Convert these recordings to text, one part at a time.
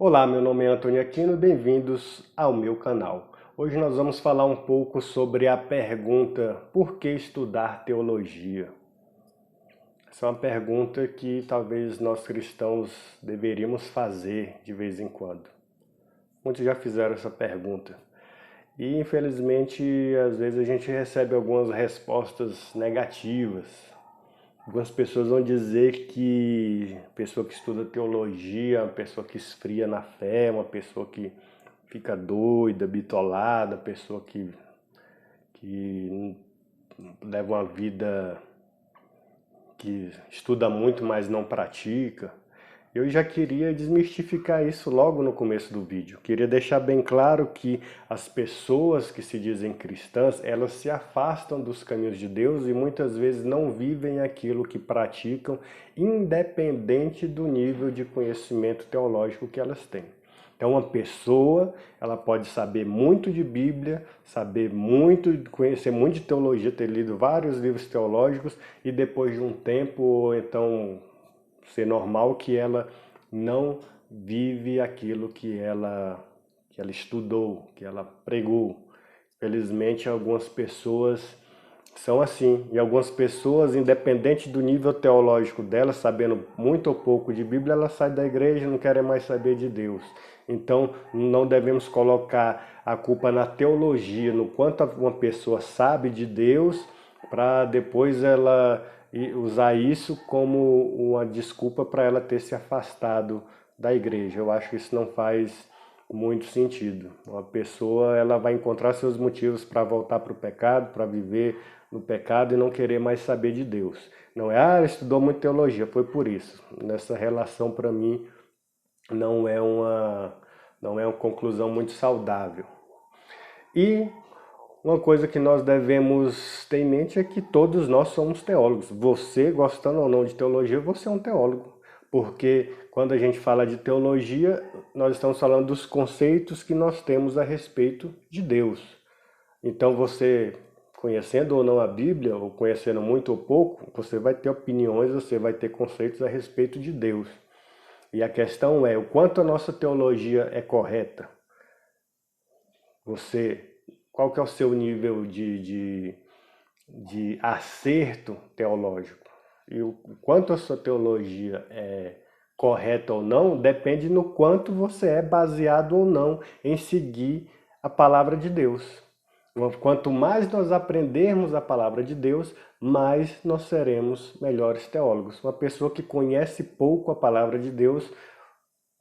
Olá, meu nome é Antônio Aquino e bem-vindos ao meu canal. Hoje nós vamos falar um pouco sobre a pergunta: por que estudar teologia? Essa é uma pergunta que talvez nós cristãos deveríamos fazer de vez em quando. Muitos já fizeram essa pergunta. E infelizmente, às vezes a gente recebe algumas respostas negativas. Algumas pessoas vão dizer que a pessoa que estuda teologia é uma pessoa que esfria na fé, uma pessoa que fica doida, bitolada, pessoa que leva uma vida que estuda muito, mas não pratica. Eu já queria desmistificar isso logo no começo do vídeo. Queria deixar bem claro que as pessoas que se dizem cristãs, elas se afastam dos caminhos de Deus e muitas vezes não vivem aquilo que praticam, independente do nível de conhecimento teológico que elas têm. Então, uma pessoa, ela pode saber muito de Bíblia, saber muito, conhecer muito de teologia, ter lido vários livros teológicos e depois de um tempo, ou então ser normal que ela não vive aquilo que ela estudou, que ela pregou. Felizmente, algumas pessoas são assim. E algumas pessoas, independente do nível teológico delas, sabendo muito ou pouco de Bíblia, elas saem da igreja e não querem mais saber de Deus. Então, não devemos colocar a culpa na teologia, no quanto uma pessoa sabe de Deus, para depois ela usar isso como uma desculpa para ela ter se afastado da igreja. Eu acho que isso não faz muito sentido. Uma pessoa, ela vai encontrar seus motivos para voltar para o pecado, para viver no pecado e não querer mais saber de Deus. Não é, ela estudou muito teologia, foi por isso. Nessa relação, para mim, não é uma, não é uma conclusão muito saudável. E uma coisa que nós devemos ter em mente é que todos nós somos teólogos. Você, gostando ou não de teologia, você é um teólogo. Porque quando a gente fala de teologia, nós estamos falando dos conceitos que nós temos a respeito de Deus. Então você, conhecendo ou não a Bíblia, ou conhecendo muito ou pouco, você vai ter opiniões, você vai ter conceitos a respeito de Deus. E a questão é o quanto a nossa teologia é correta. Você, qual que é o seu nível de acerto teológico? E o quanto a sua teologia é correta ou não, depende no quanto você é baseado ou não em seguir a palavra de Deus. Quanto mais nós aprendermos a palavra de Deus, mais nós seremos melhores teólogos. Uma pessoa que conhece pouco a palavra de Deus,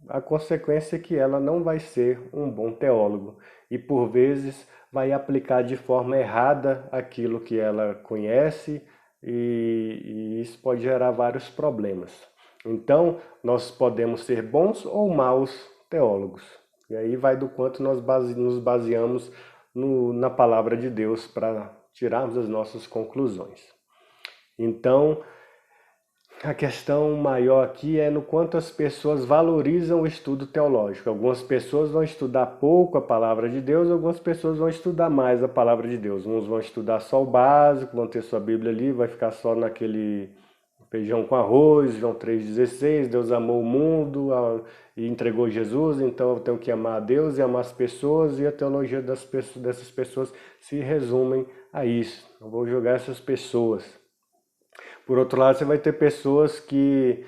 a consequência é que ela não vai ser um bom teólogo e por vezes vai aplicar de forma errada aquilo que ela conhece e isso pode gerar vários problemas. Então, nós podemos ser bons ou maus teólogos. E aí vai do quanto nós nos baseamos na palavra de Deus para tirarmos as nossas conclusões. Então, a questão maior aqui é no quanto as pessoas valorizam o estudo teológico. Algumas pessoas vão estudar pouco a palavra de Deus, algumas pessoas vão estudar mais a palavra de Deus. Uns vão estudar só o básico, vão ter sua Bíblia ali, vai ficar só naquele feijão com arroz, João 3,16, Deus amou o mundo e entregou Jesus, então eu tenho que amar a Deus e amar as pessoas, e a teologia dessas pessoas se resumem a isso. Não vou julgar essas pessoas. Por outro lado, você vai ter pessoas que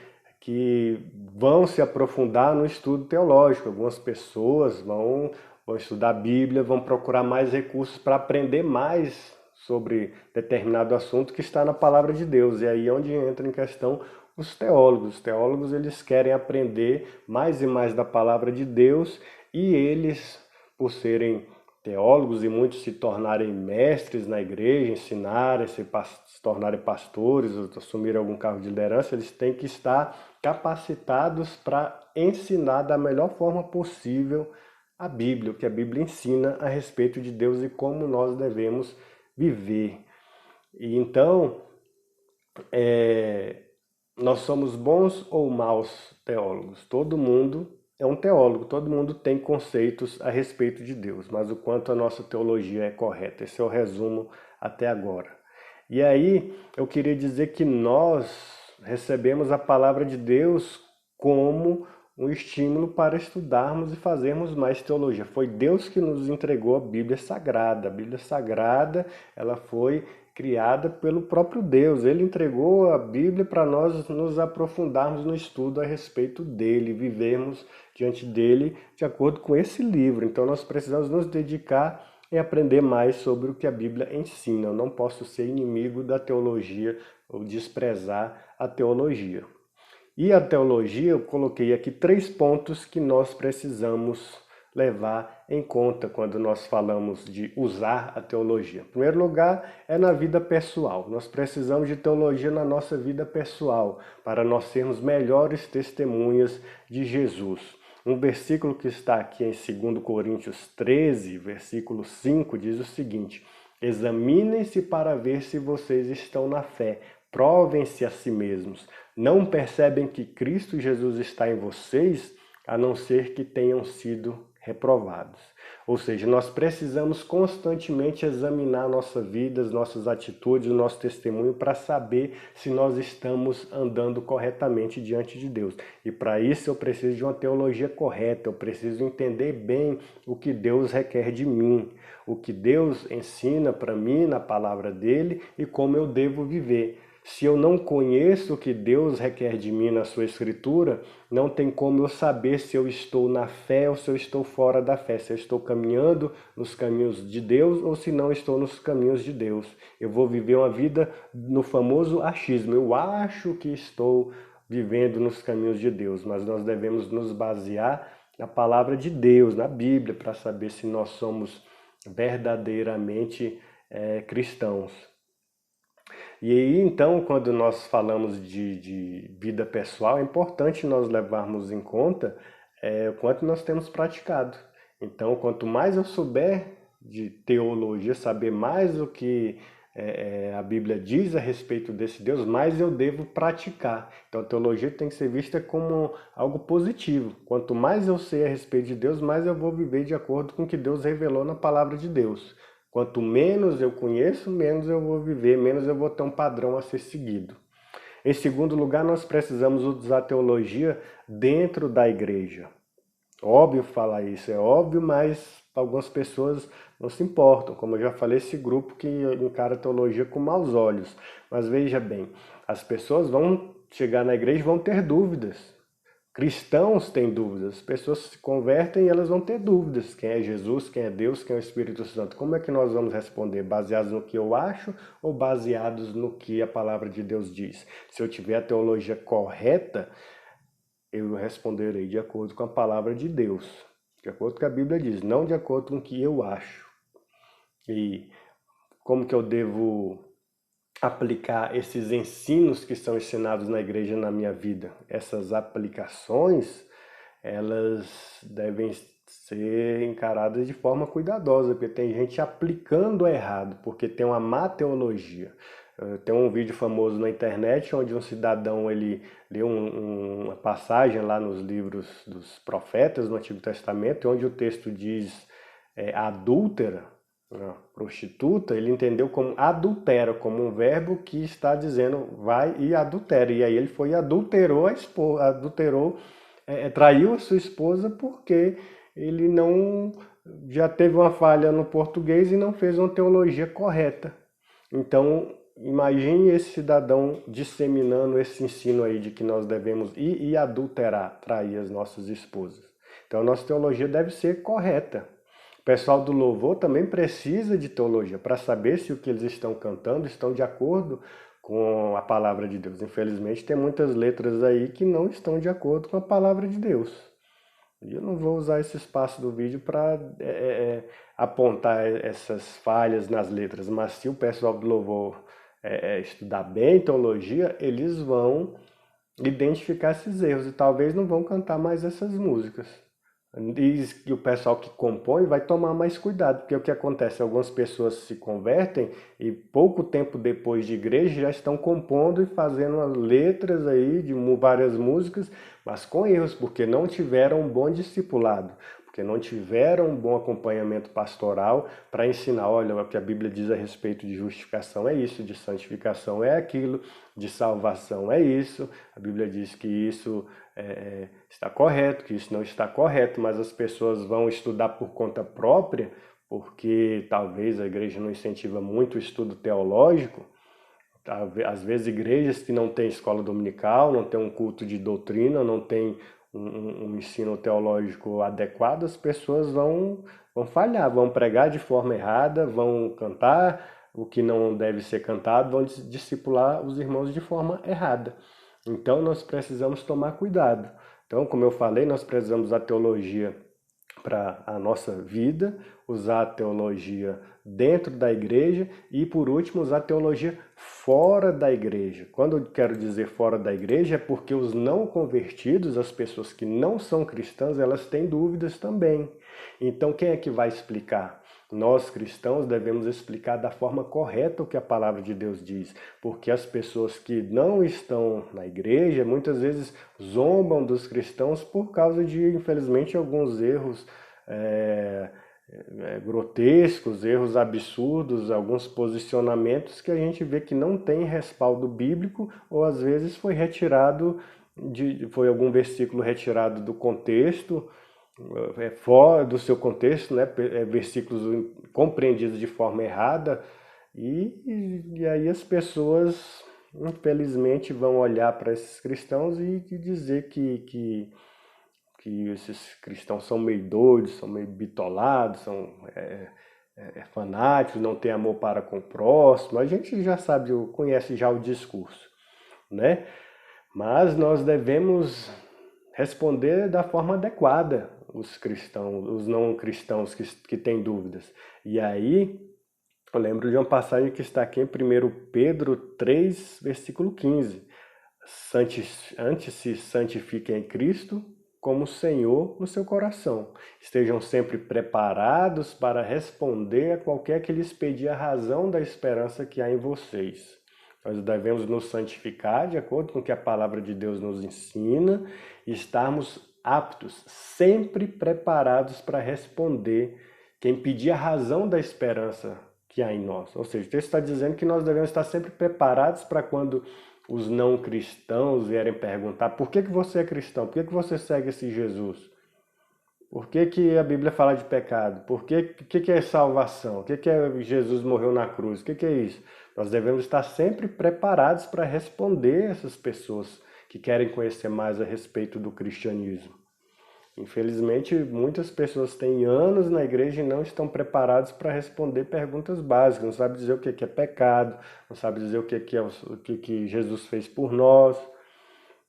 vão se aprofundar no estudo teológico. Algumas pessoas vão estudar a Bíblia, vão procurar mais recursos para aprender mais sobre determinado assunto que está na palavra de Deus. E aí é onde entra em questão os teólogos. Os teólogos, eles querem aprender mais e mais da palavra de Deus e eles, por serem teólogos e muitos se tornarem mestres na igreja, ensinarem, se tornarem pastores, ou assumirem algum cargo de liderança, eles têm que estar capacitados para ensinar da melhor forma possível a Bíblia, o que a Bíblia ensina a respeito de Deus e como nós devemos viver. E então, nós somos bons ou maus teólogos? Todo mundo é um teólogo, todo mundo tem conceitos a respeito de Deus, mas o quanto a nossa teologia é correta. Esse é o resumo até agora. E aí, eu queria dizer que nós recebemos a palavra de Deus como um estímulo para estudarmos e fazermos mais teologia. Foi Deus que nos entregou a Bíblia Sagrada. A Bíblia Sagrada, ela foi criada pelo próprio Deus. Ele entregou a Bíblia para nós nos aprofundarmos no estudo a respeito dele, vivermos diante dele de acordo com esse livro. Então nós precisamos nos dedicar em aprender mais sobre o que a Bíblia ensina. Eu não posso ser inimigo da teologia ou desprezar a teologia. E a teologia, eu coloquei aqui 3 pontos que nós precisamos levar em conta quando nós falamos de usar a teologia. Em primeiro lugar, é na vida pessoal. Nós precisamos de teologia na nossa vida pessoal, para nós sermos melhores testemunhas de Jesus. Um versículo que está aqui em 2 Coríntios 13, versículo 5, diz o seguinte: examinem-se para ver se vocês estão na fé. Provem-se a si mesmos. Não percebem que Cristo Jesus está em vocês, a não ser que tenham sido reprovados. Ou seja, nós precisamos constantemente examinar a nossa vida, as nossas atitudes, o nosso testemunho, para saber se nós estamos andando corretamente diante de Deus. E para isso eu preciso de uma teologia correta, eu preciso entender bem o que Deus requer de mim, o que Deus ensina para mim na palavra dele e como eu devo viver. Se eu não conheço o que Deus requer de mim na sua escritura, não tem como eu saber se eu estou na fé ou se eu estou fora da fé, se eu estou caminhando nos caminhos de Deus ou se não estou nos caminhos de Deus. Eu vou viver uma vida no famoso achismo. Eu acho que estou vivendo nos caminhos de Deus, mas nós devemos nos basear na palavra de Deus, na Bíblia, para saber se nós somos verdadeiramente cristãos. E aí, então, quando nós falamos de vida pessoal, é importante nós levarmos em conta o quanto nós temos praticado. Então, quanto mais eu souber de teologia, saber mais o que a Bíblia diz a respeito desse Deus, mais eu devo praticar. Então, a teologia tem que ser vista como algo positivo. Quanto mais eu sei a respeito de Deus, mais eu vou viver de acordo com o que Deus revelou na palavra de Deus. Quanto menos eu conheço, menos eu vou viver, menos eu vou ter um padrão a ser seguido. Em segundo lugar, nós precisamos usar a teologia dentro da igreja. Óbvio falar isso, é óbvio, mas algumas pessoas não se importam. Como eu já falei, esse grupo que encara a teologia com maus olhos. Mas veja bem, as pessoas vão chegar na igreja e vão ter dúvidas. Cristãos têm dúvidas, as pessoas se convertem e elas vão ter dúvidas. Quem é Jesus, quem é Deus, quem é o Espírito Santo? Como é que nós vamos responder? Baseados no que eu acho ou baseados no que a palavra de Deus diz? Se eu tiver a teologia correta, eu responderei de acordo com a palavra de Deus, de acordo com o que a Bíblia diz, não de acordo com o que eu acho. E como que eu devo aplicar esses ensinos que são ensinados na igreja na minha vida? Essas aplicações, elas devem ser encaradas de forma cuidadosa, porque tem gente aplicando errado, porque tem uma má teologia. Tem um vídeo famoso na internet onde um cidadão ele leu uma passagem lá nos livros dos profetas no Antigo Testamento, onde o texto diz adúltera, prostituta, ele entendeu como adultera, como um verbo que está dizendo vai e adultera. E aí ele foi e adulterou a esposa, traiu a sua esposa porque ele não já teve uma falha no português e não fez uma teologia correta. Então, imagine esse cidadão disseminando esse ensino aí de que nós devemos ir e adulterar, trair as nossas esposas. Então, a nossa teologia deve ser correta. O pessoal do louvor também precisa de teologia para saber se o que eles estão cantando estão de acordo com a palavra de Deus. Infelizmente, tem muitas letras aí que não estão de acordo com a palavra de Deus. E eu não vou usar esse espaço do vídeo para apontar essas falhas nas letras, mas se o pessoal do louvor estudar bem teologia, eles vão identificar esses erros e talvez não vão cantar mais essas músicas. E o pessoal que compõe vai tomar mais cuidado, porque o que acontece? Algumas pessoas se convertem e pouco tempo depois de igreja já estão compondo e fazendo letras aí de várias músicas, mas com erros, porque não tiveram um bom discipulado, porque não tiveram um bom acompanhamento pastoral para ensinar, olha, o que a Bíblia diz a respeito de justificação é isso, de santificação é aquilo, de salvação é isso, a Bíblia diz que isso está correto, que isso não está correto, mas as pessoas vão estudar por conta própria, porque talvez a igreja não incentiva muito o estudo teológico. Às vezes igrejas que não têm escola dominical, não têm um culto de doutrina, não têm um ensino teológico adequado, as pessoas vão falhar, vão pregar de forma errada, vão cantar o que não deve ser cantado, vão discipular os irmãos de forma errada. Então nós precisamos tomar cuidado. Então, como eu falei, nós precisamos da teologia para a nossa vida, usar a teologia dentro da igreja e, por último, usar a teologia fora da igreja. Quando eu quero dizer fora da igreja, é porque os não convertidos, as pessoas que não são cristãs, elas têm dúvidas também. Então, quem é que vai explicar? Nós cristãos devemos explicar da forma correta o que a palavra de Deus diz, porque as pessoas que não estão na igreja muitas vezes zombam dos cristãos por causa de, infelizmente, alguns erros grotescos, erros absurdos, alguns posicionamentos que a gente vê que não tem respaldo bíblico ou às vezes foi algum versículo retirado do contexto, fora do seu contexto, né? Versículos compreendidos de forma errada e aí as pessoas infelizmente vão olhar para esses cristãos e dizer que esses cristãos são meio doidos, são meio bitolados, são fanáticos, não têm amor para com o próximo. A gente já sabe, conhece já o discurso, né? Mas nós devemos responder da forma adequada os cristãos, os não cristãos que têm dúvidas. E aí, eu lembro de uma passagem que está aqui em 1 Pedro 3, versículo 15. Antes se santifiquem em Cristo como Senhor no seu coração. Estejam sempre preparados para responder a qualquer que lhes pedir a razão da esperança que há em vocês. Nós devemos nos santificar de acordo com o que a palavra de Deus nos ensina e estarmos aptos, sempre preparados para responder quem pedir a razão da esperança que há em nós. Ou seja, o texto está dizendo que nós devemos estar sempre preparados para quando os não cristãos vierem perguntar por que você é cristão, por que você segue esse Jesus? Por que a Bíblia fala de pecado? Por que é salvação? O que é Jesus morreu na cruz? O que é isso? Nós devemos estar sempre preparados para responder essas pessoas que querem conhecer mais a respeito do cristianismo. Infelizmente, muitas pessoas têm anos na igreja e não estão preparados para responder perguntas básicas, não sabem dizer o que é pecado, não sabem dizer o que Jesus fez por nós.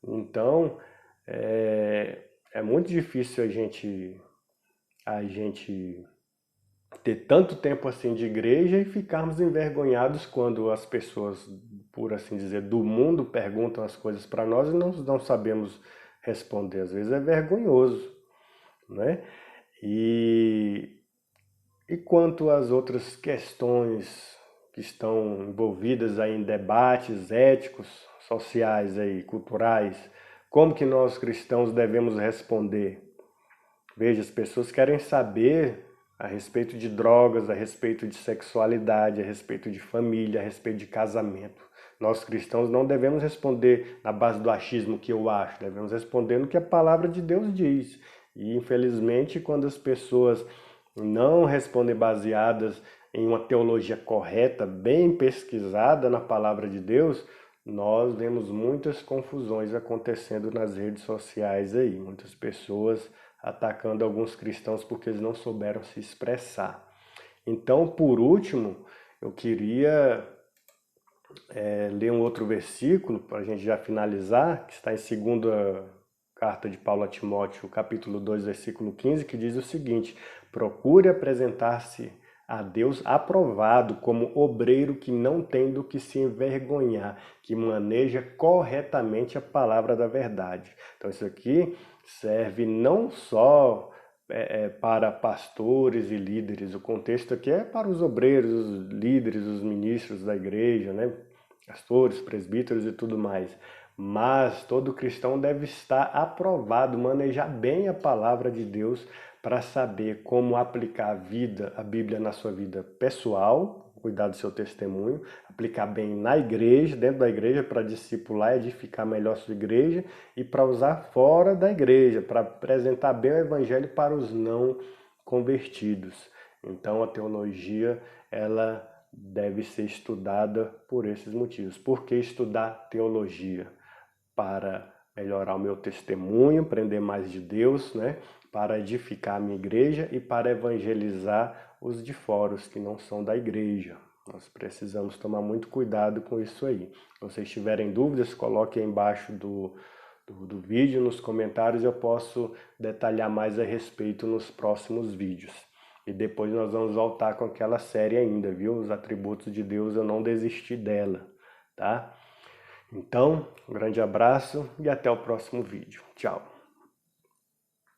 Então, é muito difícil a gente ter tanto tempo assim de igreja e ficarmos envergonhados quando as pessoas, por assim dizer, do mundo perguntam as coisas para nós e não sabemos responder. Às vezes é vergonhoso, né? E quanto às outras questões que estão envolvidas aí em debates éticos, sociais aí, culturais, como que nós cristãos devemos responder? Veja, as pessoas querem saber a respeito de drogas, a respeito de sexualidade, a respeito de família, a respeito de casamento. Nós cristãos não devemos responder na base do achismo que eu acho, devemos responder no que a palavra de Deus diz. E infelizmente, quando as pessoas não respondem baseadas em uma teologia correta, bem pesquisada na palavra de Deus, nós vemos muitas confusões acontecendo nas redes sociais aí, muitas pessoas atacando alguns cristãos porque eles não souberam se expressar. Então, por último, eu queria ler um outro versículo para a gente já finalizar, que está em 2ª carta de Paulo a Timóteo, capítulo 2, versículo 15, que diz o seguinte: procure apresentar-se a Deus aprovado como obreiro que não tem do que se envergonhar, que maneja corretamente a palavra da verdade. Então isso aqui serve não só para pastores e líderes, o contexto aqui é para os obreiros, os líderes, os ministros da igreja, né? Pastores, presbíteros e tudo mais. Mas todo cristão deve estar aprovado, manejar bem a palavra de Deus para saber como aplicar a Bíblia na sua vida pessoal, cuidar do seu testemunho, aplicar bem na igreja, dentro da igreja, para discipular e edificar melhor sua igreja, e para usar fora da igreja, para apresentar bem o evangelho para os não convertidos. Então a teologia, ela deve ser estudada por esses motivos. Por que estudar teologia? Para melhorar o meu testemunho, aprender mais de Deus, né? Para edificar a minha igreja e para evangelizar os de fora, os que não são da igreja. Nós precisamos tomar muito cuidado com isso aí. Se vocês tiverem dúvidas, coloquem aí embaixo do vídeo, nos comentários, eu posso detalhar mais a respeito nos próximos vídeos. E depois nós vamos voltar com aquela série ainda, viu? Os atributos de Deus, eu não desisti dela, tá? Então, um grande abraço e até o próximo vídeo. Tchau!